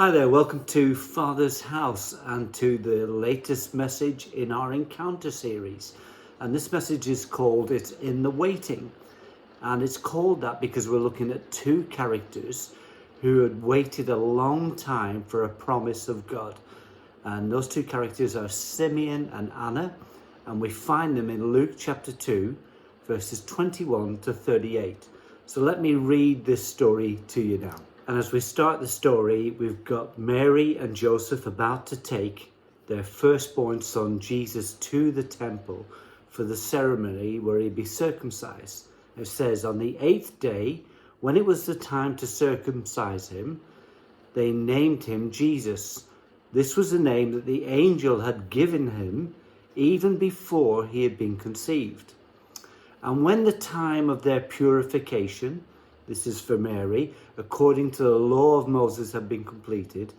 Hi there, welcome to Father's House and to the latest message in our Encounter series. And this message is called It's in the Waiting. And it's called that because we're looking at two characters who had waited a long time for a promise of God. And those two characters are Simeon and Anna. And we find them in Luke chapter 2, verses 21 to 38. So let me read this story to you now. And as we start the story, we've got Mary and Joseph about to take their firstborn son Jesus to the temple for the ceremony where he'd be circumcised. It says, on the 8th day, when it was the time to circumcise him, they named him Jesus. This was the name that the angel had given him even before he had been conceived. And when the time of their purification, this is for Mary, according to the law of Moses had been completed,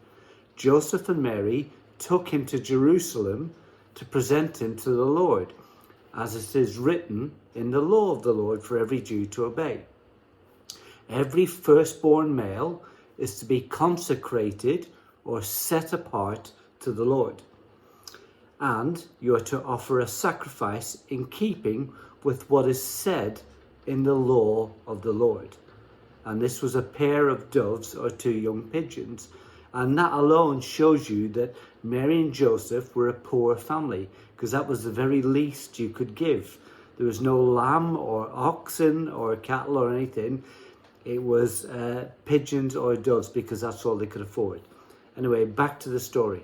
Joseph and Mary took him to Jerusalem to present him to the Lord, as it is written in the law of the Lord for every Jew to obey. Every firstborn male is to be consecrated or set apart to the Lord. And you are to offer a sacrifice in keeping with what is said in the law of the Lord. And this was a pair of doves or two young pigeons. And that alone shows you that Mary and Joseph were a poor family, because that was the very least you could give. There was no lamb or oxen or cattle or anything. It was pigeons or doves, because that's all they could afford. Anyway, back to the story.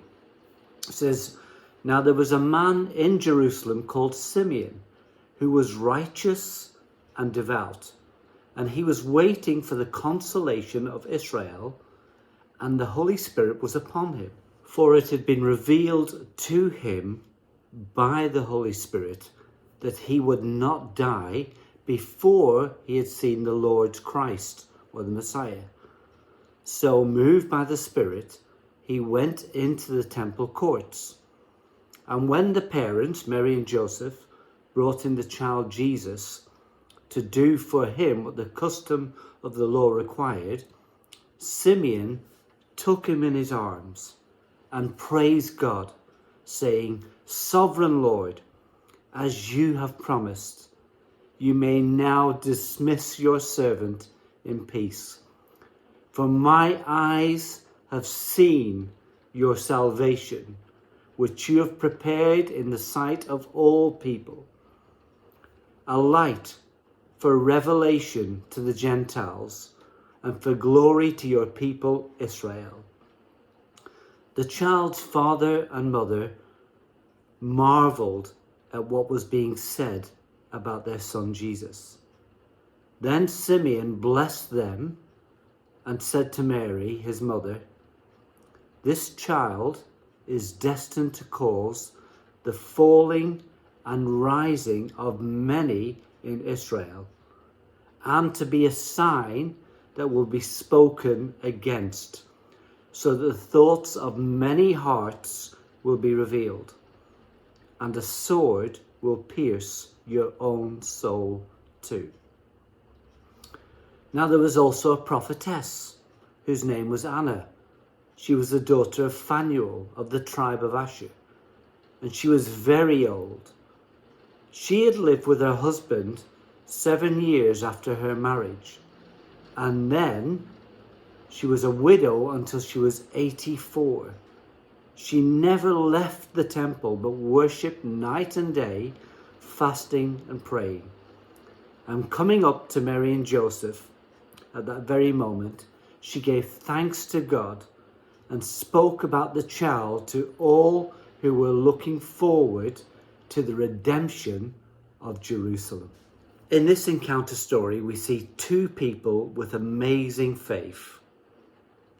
It says, now there was a man in Jerusalem called Simeon, who was righteous and devout. And he was waiting for the consolation of Israel, and the Holy Spirit was upon him. For it had been revealed to him by the Holy Spirit that he would not die before he had seen the Lord Christ, or the Messiah. So, moved by the Spirit, he went into the temple courts. And when the parents, Mary and Joseph, brought in the child Jesus to do for him what the custom of the law required, Simeon took him in his arms and praised God, saying, Sovereign Lord, as you have promised, you may now dismiss your servant in peace. For my eyes have seen your salvation, which you have prepared in the sight of all people, a light for revelation to the Gentiles, and for glory to your people Israel. The child's father and mother marveled at what was being said about their son Jesus. Then Simeon blessed them and said to Mary, his mother, this child is destined to cause the falling and rising of many in Israel, and to be a sign that will be spoken against, so that the thoughts of many hearts will be revealed, and a sword will pierce your own soul too. Now there was also a prophetess, whose name was Anna. She was the daughter of Phanuel of the tribe of Asher, and she was very old. She had lived with her husband 7 years after her marriage, and then she was a widow until she was 84. She never left the temple, but worshipped night and day, fasting and praying. And coming up to Mary and Joseph at that very moment, she gave thanks to God and spoke about the child to all who were looking forward to the redemption of Jerusalem. In this encounter story, we see two people with amazing faith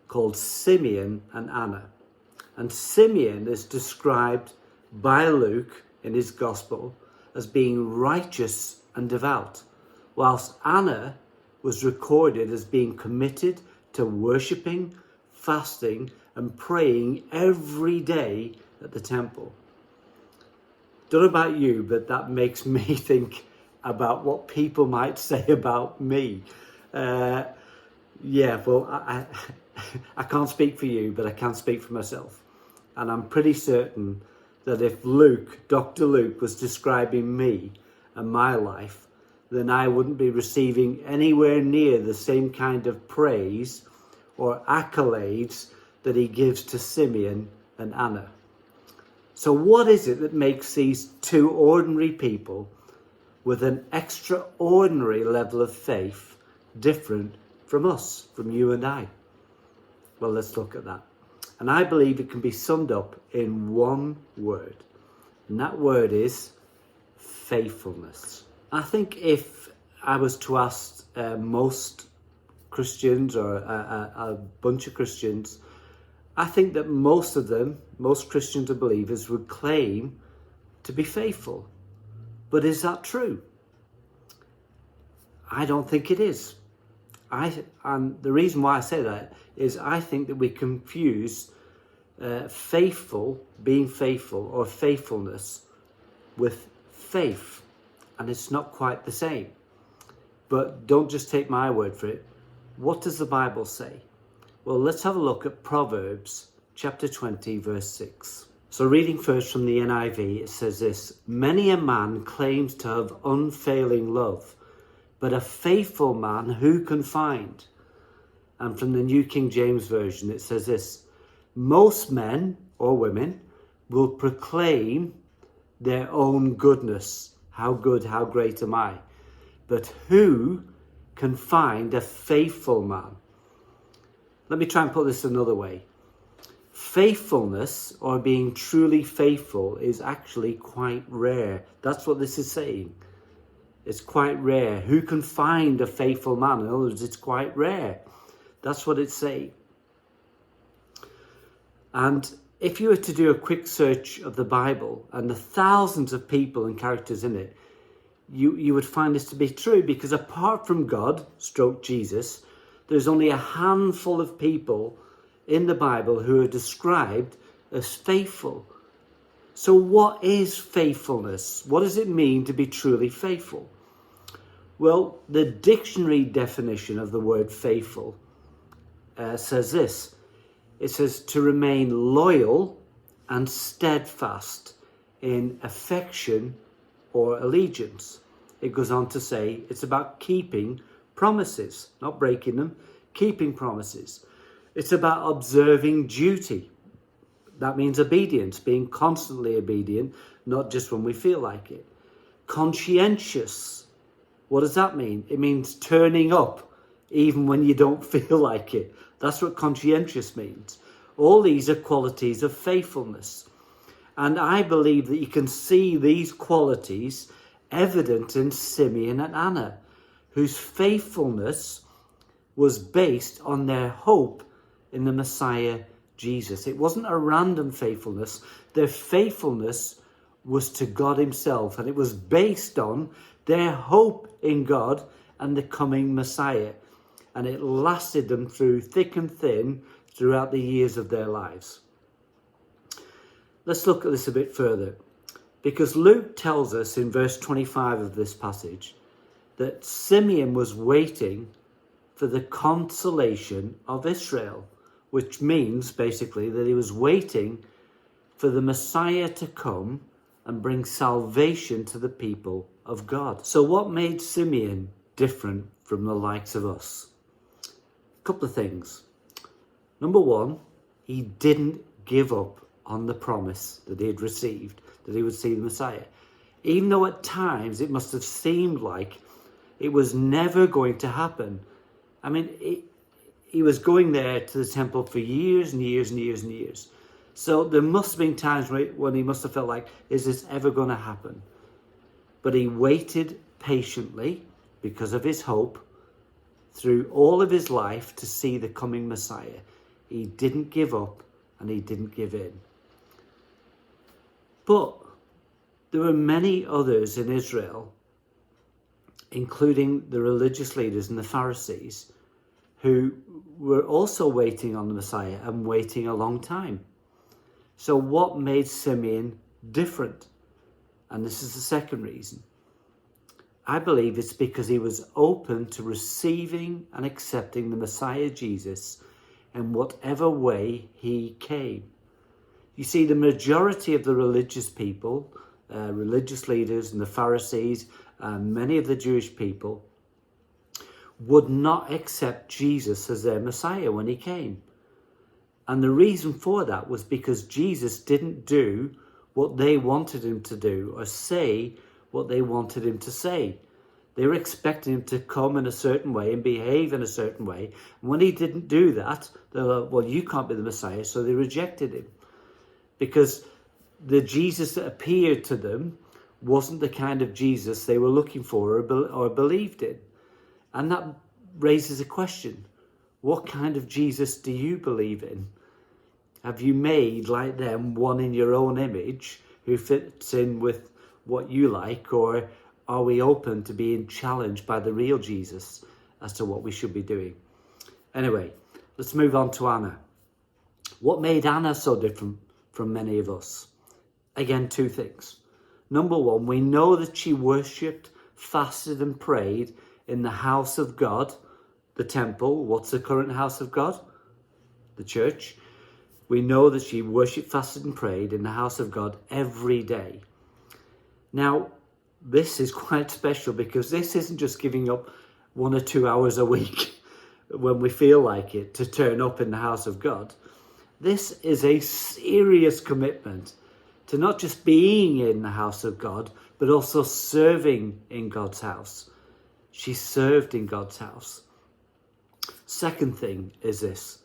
called Simeon and Anna. And Simeon is described by Luke in his gospel as being righteous and devout, whilst Anna was recorded as being committed to worshipping, fasting, and praying every day at the temple. Don't know about you, but that makes me think about what people might say about me. I I can't speak for you, but I can speak for myself. And I'm pretty certain that if Luke, Dr. Luke, was describing me and my life, then I wouldn't be receiving anywhere near the same kind of praise or accolades that he gives to Simeon and Anna. So what is it that makes these two ordinary people with an extraordinary level of faith different from us, from you and I? Well, let's look at that. And I believe it can be summed up in one word. And that word is faithfulness. I think if I was to ask most Christians or a bunch of Christians, I think that most of them, most Christians or believers, would claim to be faithful. But is that true? I don't think it is. And the reason why I say that is I think that we confuse being faithful or faithfulness with faith. And it's not quite the same. But don't just take my word for it. What does the Bible say? Well, let's have a look at Proverbs chapter 20, verse 6. So reading first from the NIV, it says this: "Many a man claims to have unfailing love, but a faithful man who can find?" And from the New King James Version, it says this: "Most men or women will proclaim their own goodness. How good, how great am I? But who can find a faithful man?" Let me try and put this another way. Faithfulness, or being truly faithful, is actually quite rare. That's what this is saying. It's quite rare. Who can find a faithful man? In other words, it's quite rare. That's what it's saying. And if you were to do a quick search of the Bible and the thousands of people and characters in it, you would find this to be true, because apart from God, stroke Jesus, there's only a handful of people in the Bible who are described as faithful. So what is faithfulness? What does it mean to be truly faithful? Well, the dictionary definition of the word faithful says this. It says to remain loyal and steadfast in affection or allegiance. It goes on to say it's about keeping promises, not breaking them, keeping promises. It's about observing duty. That means obedience, being constantly obedient, not just when we feel like it. Conscientious. What does that mean? It means turning up even when you don't feel like it. That's what conscientious means. All these are qualities of faithfulness. And I believe that you can see these qualities evident in Simeon and Anna, whose faithfulness was based on their hope in the Messiah, Jesus. It wasn't a random faithfulness. Their faithfulness was to God himself, and it was based on their hope in God and the coming Messiah. And it lasted them through thick and thin throughout the years of their lives. Let's look at this a bit further, because Luke tells us in verse 25 of this passage that Simeon was waiting for the consolation of Israel, which means basically that he was waiting for the Messiah to come and bring salvation to the people of God. So what made Simeon different from the likes of us? A couple of things. Number one, he didn't give up on the promise that he had received, that he would see the Messiah. Even though at times it must have seemed like it was never going to happen. I mean, he was going there to the temple for years and years and years and years. So there must have been times when he must have felt like, is this ever going to happen? But he waited patiently because of his hope through all of his life to see the coming Messiah. He didn't give up and he didn't give in. But there were many others in Israel, including the religious leaders and the Pharisees, who were also waiting on the Messiah and waiting a long time. So what made Simeon different? And this is the second reason. I believe it's because he was open to receiving and accepting the Messiah Jesus in whatever way he came. You see, the majority of the religious people, religious leaders and the Pharisees, and many of the Jewish people would not accept Jesus as their Messiah when he came. And the reason for that was because Jesus didn't do what they wanted him to do or say what they wanted him to say. They were expecting him to come in a certain way and behave in a certain way. And when he didn't do that, they were like, well, you can't be the Messiah. So they rejected him because the Jesus that appeared to them wasn't the kind of Jesus they were looking for or believed in. And that raises a question. What kind of Jesus do you believe in? Have you made, like them, one in your own image who fits in with what you like? Or are we open to being challenged by the real Jesus as to what we should be doing? Anyway, let's move on to Anna. What made Anna so different from many of us? Again, two things. Number one, we know that she worshipped, fasted and prayed in the house of God, the temple. What's the current house of God? The church. We know that she worshipped, fasted and prayed in the house of God every day. Now, this is quite special because this isn't just giving up 1 or 2 hours a week when we feel like it to turn up in the house of God. This is a serious commitment to not just being in the house of God, but also serving in God's house. She served in God's house. Second thing is this.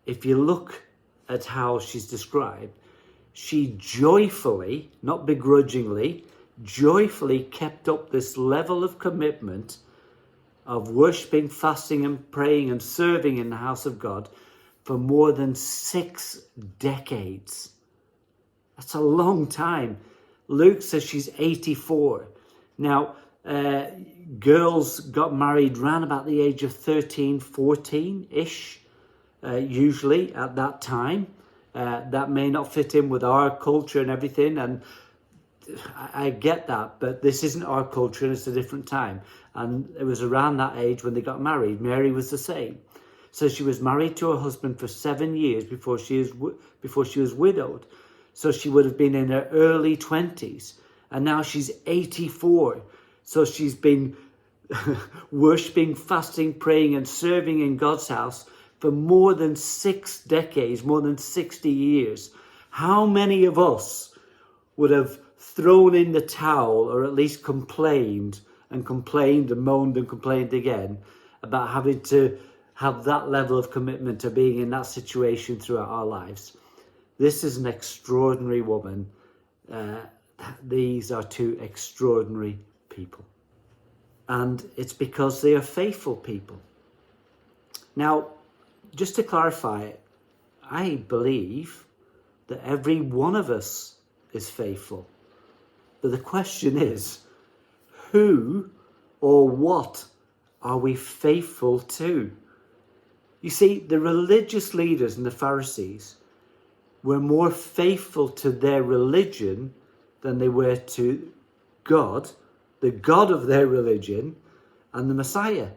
If you look at how she's described, she joyfully, not begrudgingly, joyfully kept up this level of commitment of worshipping, fasting and praying and serving in the house of God for more than 6 decades. That's a long time. Luke says she's 84. Now, girls got married around about the age of 13, 14-ish, usually at that time. That may not fit in with our culture and everything, and I get that, but this isn't our culture and it's a different time. And it was around that age when they got married. Mary was the same. So she was married to her husband for 7 years before she was widowed. So she would have been in her early 20s. And now she's 84. So she's been worshipping, fasting, praying and serving in God's house for more than 6 decades, more than 60 years. How many of us would have thrown in the towel or at least complained and moaned and complained again about having to have that level of commitment to being in that situation throughout our lives? This is an extraordinary woman. These are two extraordinary people. And it's because they are faithful people. Now, just to clarify, I believe that every one of us is faithful. But the question is, who or what are we faithful to? You see, the religious leaders and the Pharisees were more faithful to their religion than they were to God, the God of their religion, and the Messiah.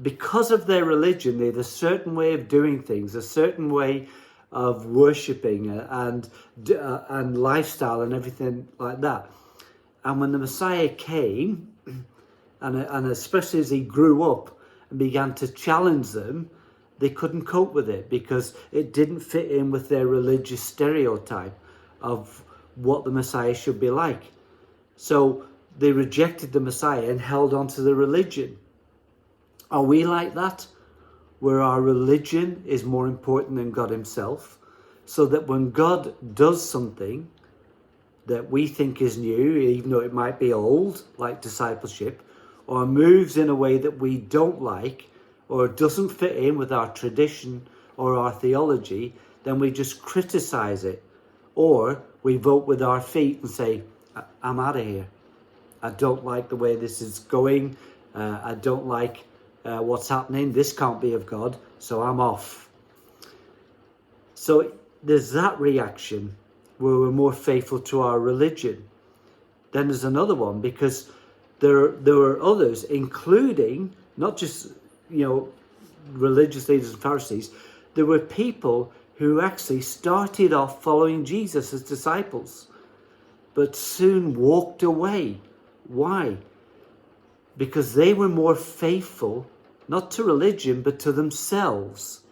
Because of their religion, they had a certain way of doing things, a certain way of worshipping and lifestyle and everything like that. And when the Messiah came, and especially as he grew up and began to challenge them, they couldn't cope with it because it didn't fit in with their religious stereotype of what the Messiah should be like. So they rejected the Messiah and held on to the religion. Are we like that? Where our religion is more important than God himself, so that when God does something that we think is new, even though it might be old, like discipleship, or moves in a way that we don't like, or doesn't fit in with our tradition or our theology, then we just criticize it. Or we vote with our feet and say, I'm out of here. I don't like the way this is going. I don't like what's happening. This can't be of God, so I'm off. So there's that reaction where we're more faithful to our religion. Then there's another one, because there are others, including not just religious leaders and Pharisees, there were people who actually started off following Jesus as disciples, but soon walked away. Why? Because they were more faithful, not to religion, but to themselves.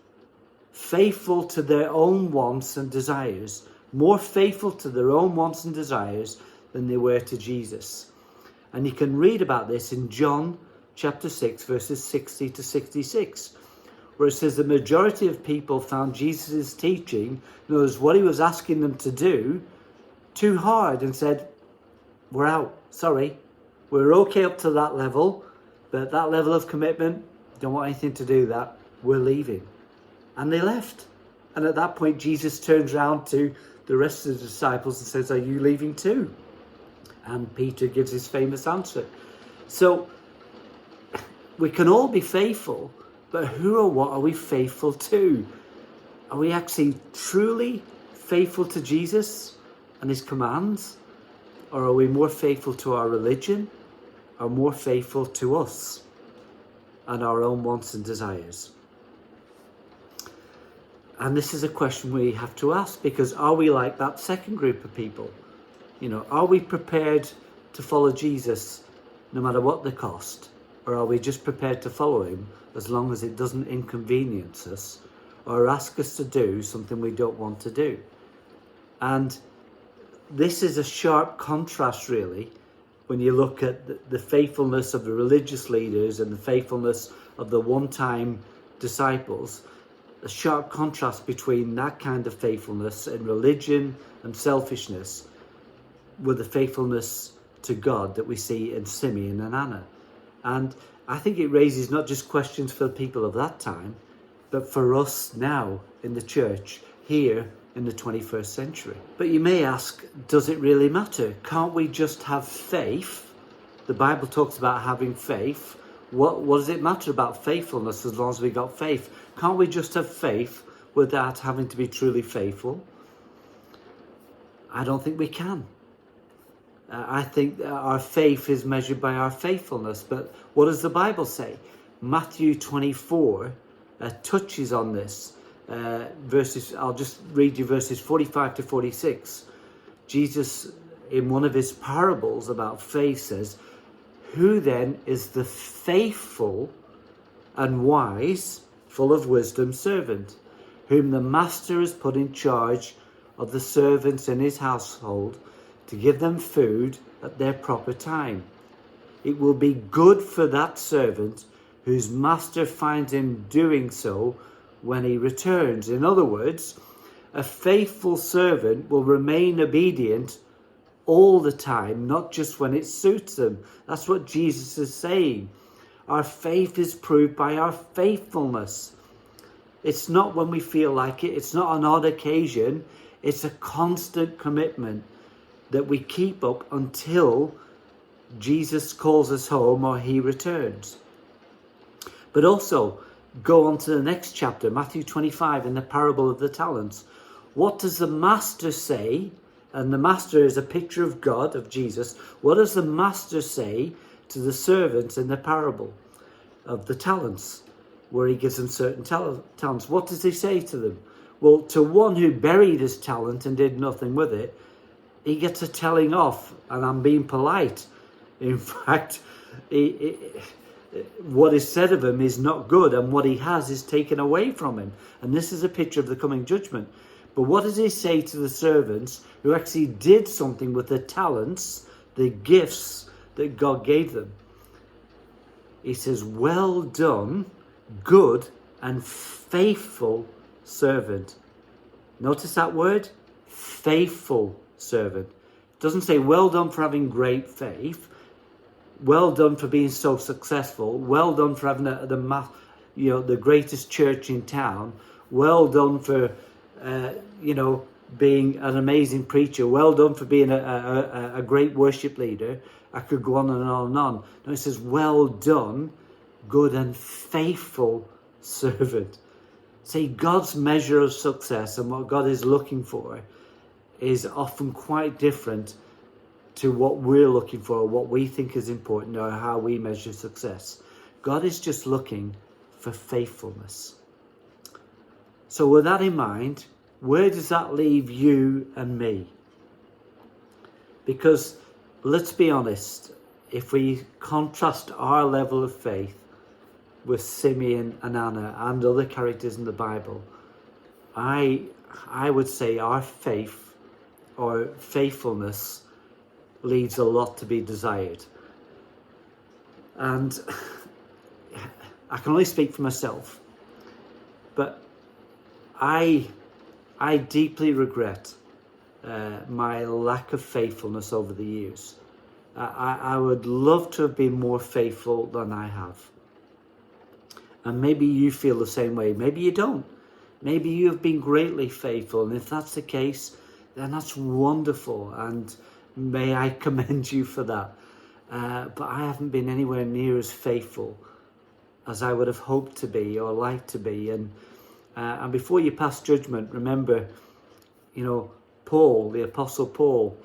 Faithful to their own wants and desires. More faithful to their own wants and desires than they were to Jesus. And you can read about this in John chapter 6, verses 60 to 66, where it says the majority of people found Jesus' teaching, in other words, what he was asking them to do, too hard, and said, we're out, sorry. We're okay up to that level, but that level of commitment, don't want anything to do with that, we're leaving. And they left. And at that point, Jesus turns around to the rest of the disciples and says, are you leaving too? And Peter gives his famous answer. So we can all be faithful, but who or what are we faithful to? Are we actually truly faithful to Jesus and his commands? Or are we more faithful to our religion, or more faithful to us and our own wants and desires? And this is a question we have to ask, because are we like that second group of people? Are we prepared to follow Jesus no matter what the cost? Or are we just prepared to follow him as long as it doesn't inconvenience us or ask us to do something we don't want to do? And this is a sharp contrast, really, when you look at the faithfulness of the religious leaders and the faithfulness of the one-time disciples. A sharp contrast between that kind of faithfulness in religion and selfishness with the faithfulness to God that we see in Simeon and Anna. And I think it raises not just questions for the people of that time, but for us now in the church here in the 21st century. But you may ask, does it really matter? Can't we just have faith? The Bible talks about having faith. What does it matter about faithfulness as long as we got faith? Can't we just have faith without having to be truly faithful? I don't think we can. I think our faith is measured by our faithfulness. But what does the Bible say? Matthew 24 touches on this. I'll just read you verses 45 to 46. Jesus, in one of his parables about faith, says, who then is the faithful and wise, full of wisdom servant, whom the master has put in charge of the servants in his household to give them food at their proper time? It will be good for that servant whose master finds him doing so when he returns. In other words, a faithful servant will remain obedient all the time, not just when it suits them. That's what Jesus is saying. Our faith is proved by our faithfulness. It's not when we feel like it. It's not an odd occasion. It's a constant commitment that we keep up until Jesus calls us home or he returns. But also, go on to the next chapter, Matthew 25, in the parable of the talents. What does the master say? And the master is a picture of God, of Jesus. What does the master say to the servants in the parable of the talents, where he gives them certain talents? What does he say to them? Well, to one who buried his talent and did nothing with it, he gets a telling off, and I'm being polite. In fact, what is said of him is not good, and what he has is taken away from him. And this is a picture of the coming judgment. But what does he say to the servants who actually did something with the talents, the gifts that God gave them? He says, well done, good and faithful servant. Notice that word, faithful servant. It doesn't say well done for having great faith, well done for being so successful, well done for having the greatest church in town, well done for being an amazing preacher, well done for being a great worship leader. I could go on and on and on. No, it says, well done, good and faithful servant. See, God's measure of success and what God is looking for is often quite different to what we're looking for, what we think is important, or how we measure success. God is just looking for faithfulness. So with that in mind, where does that leave you and me? Because let's be honest, if we contrast our level of faith with Simeon and Anna and other characters in the Bible, I would say our faith or faithfulness leaves a lot to be desired. And I can only speak for myself, but I deeply regret my lack of faithfulness over the years. I would love to have been more faithful than I have. And maybe you feel the same way. Maybe you don't. Maybe you have been greatly faithful. And if that's the case, then that's wonderful. And may I commend you for that. But I haven't been anywhere near as faithful as I would have hoped to be or liked to be. And before you pass judgment, remember, Paul, the Apostle Paul,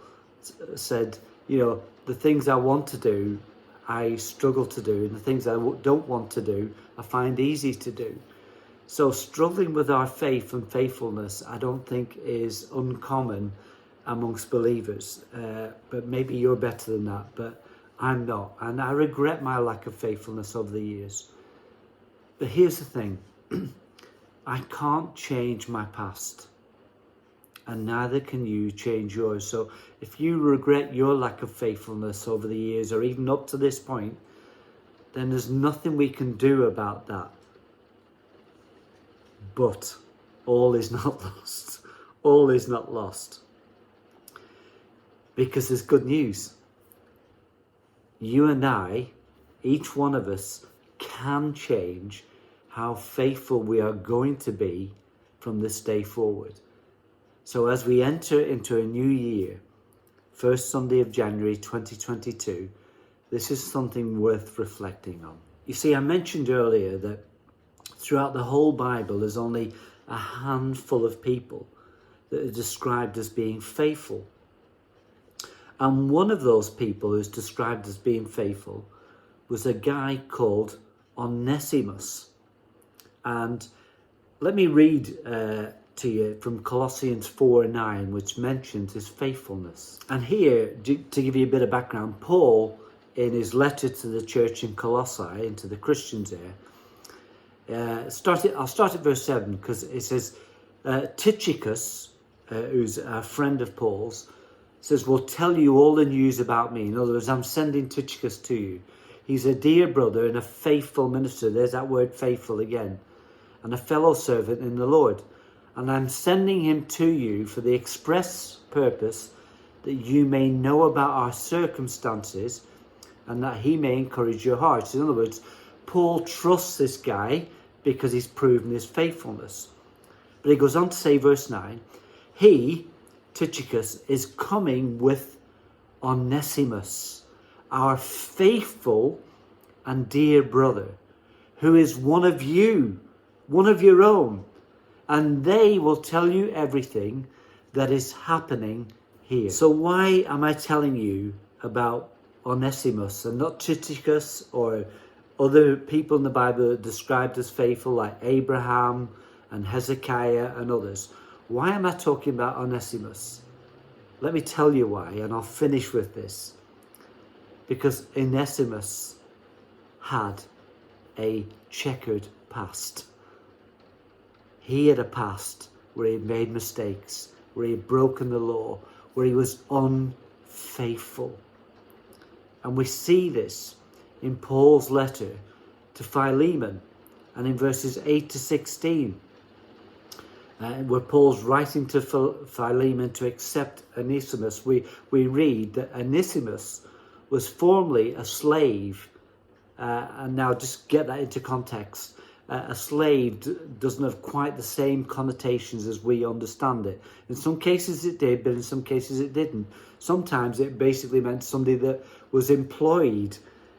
said, the things I want to do, I struggle to do, and the things I don't want to do, I find easy to do. So struggling with our faith and faithfulness, I don't think is uncommon amongst believers. But maybe you're better than that, but I'm not. And I regret my lack of faithfulness over the years. But here's the thing. I can't change my past. And neither can you change yours. So if you regret your lack of faithfulness over the years, or even up to this point, then there's nothing we can do about that. But all is not lost. All is not lost. Because there's good news. You and I, each one of us, can change how faithful we are going to be from this day forward. So as we enter into a new year, first Sunday of January 2022, this is something worth reflecting on. You see, I mentioned earlier that throughout the whole Bible, there's only a handful of people that are described as being faithful. And one of those people who's described as being faithful was a guy called Onesimus. And let me read to you from Colossians 4:9, which mentions his faithfulness. And here, to give you a bit of background, Paul, in his letter to the church in Colossae, and to the Christians there, I'll start at verse 7, because it says, Tychicus, who's a friend of Paul's, says, will tell you all the news about me. In other words, I'm sending Tychicus to you. He's a dear brother and a faithful minister. There's that word faithful again. And a fellow servant in the Lord. And I'm sending him to you for the express purpose that you may know about our circumstances and that he may encourage your hearts. In other words, Paul trusts this guy because he's proven his faithfulness. But he goes on to say, verse 9, he, Tychicus, is coming with Onesimus, our faithful and dear brother, who is one of you, one of your own. And they will tell you everything that is happening here. So why am I telling you about Onesimus and not Tychicus or other people in the Bible that are described as faithful, like Abraham and Hezekiah and others? Why am I talking about Onesimus? Let me tell you why, and I'll finish with this. Because Onesimus had a checkered past. He had a past where he had made mistakes, where he had broken the law, where he was unfaithful. And we see this in Paul's letter to Philemon and in verses 8 to 16, where Paul's writing to Philemon to accept Onesimus. We read that Onesimus was formerly a slave, and now just get that into context. A slave doesn't have quite the same connotations as we understand it. In some cases it did, but in some cases it didn't. Sometimes it basically meant somebody that was employed,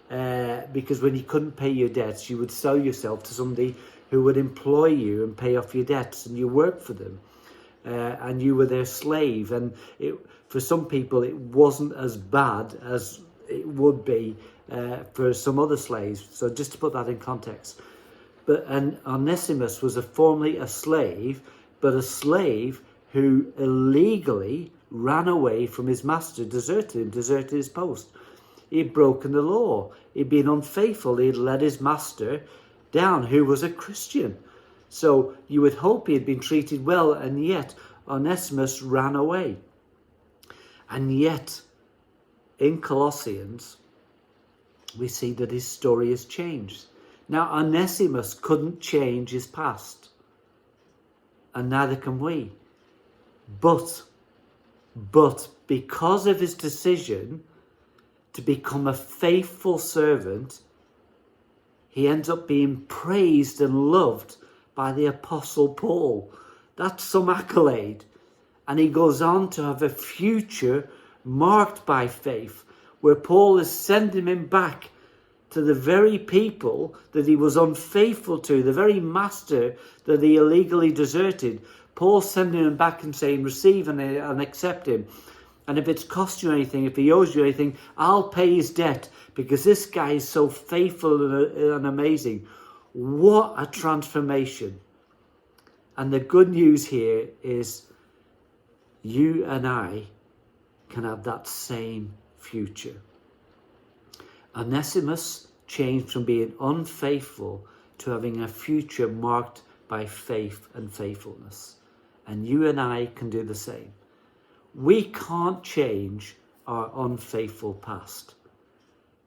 because when you couldn't pay your debts, you would sell yourself to somebody who would employ you and pay off your debts, and you worked for them, and you were their slave. And for some people it wasn't as bad as it would be for some other slaves. So just to put that in context. And Onesimus was formerly a slave, but a slave who illegally ran away from his master, deserted his post. He'd broken the law. He'd been unfaithful. He'd let his master down, who was a Christian. So you would hope he had been treated well, and yet Onesimus ran away. And yet, in Colossians, we see that his story has changed. Now, Onesimus couldn't change his past, and neither can we. But because of his decision to become a faithful servant, he ends up being praised and loved by the Apostle Paul. That's some accolade. And he goes on to have a future marked by faith, where Paul is sending him back to the very people that he was unfaithful to, the very master that he illegally deserted. Paul's sending him back and saying, receive and accept him. And if it's cost you anything, if he owes you anything, I'll pay his debt, because this guy is so faithful and amazing. What a transformation. And the good news here is you and I can have that same future. Onesimus changed from being unfaithful to having a future marked by faith and faithfulness. And you and I can do the same. We can't change our unfaithful past.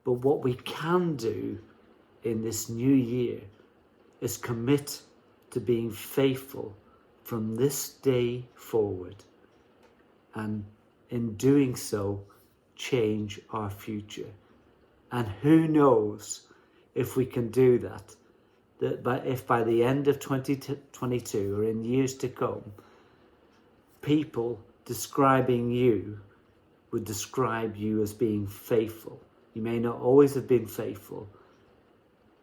But what we can do in this new year is commit to being faithful from this day forward. And in doing so, change our future. And who knows if we can do that, if by the end of 2022 or in years to come, people describing you would describe you as being faithful. You may not always have been faithful,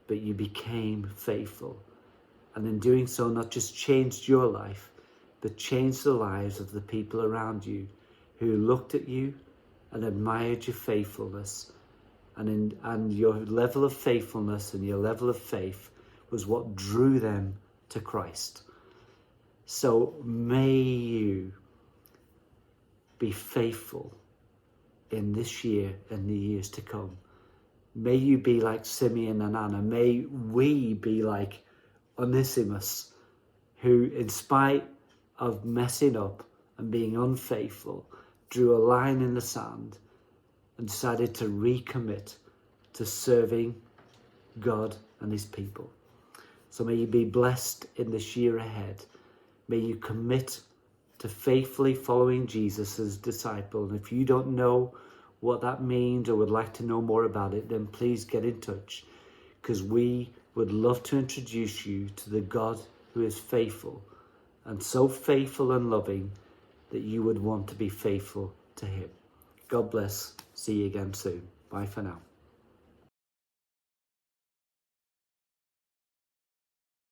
but you became faithful. And in doing so, not just changed your life, but changed the lives of the people around you who looked at you and admired your faithfulness. And your level of faithfulness and your level of faith was what drew them to Christ. So may you be faithful in this year and the years to come. May you be like Simeon and Anna. May we be like Onesimus, who, in spite of messing up and being unfaithful, drew a line in the sand and decided to recommit to serving God and his people. So may you be blessed in this year ahead. May you commit to faithfully following Jesus as a disciple. And if you don't know what that means or would like to know more about it, then please get in touch, because we would love to introduce you to the God who is faithful, and so faithful and loving that you would want to be faithful to him. God bless. See you again soon. Bye for now.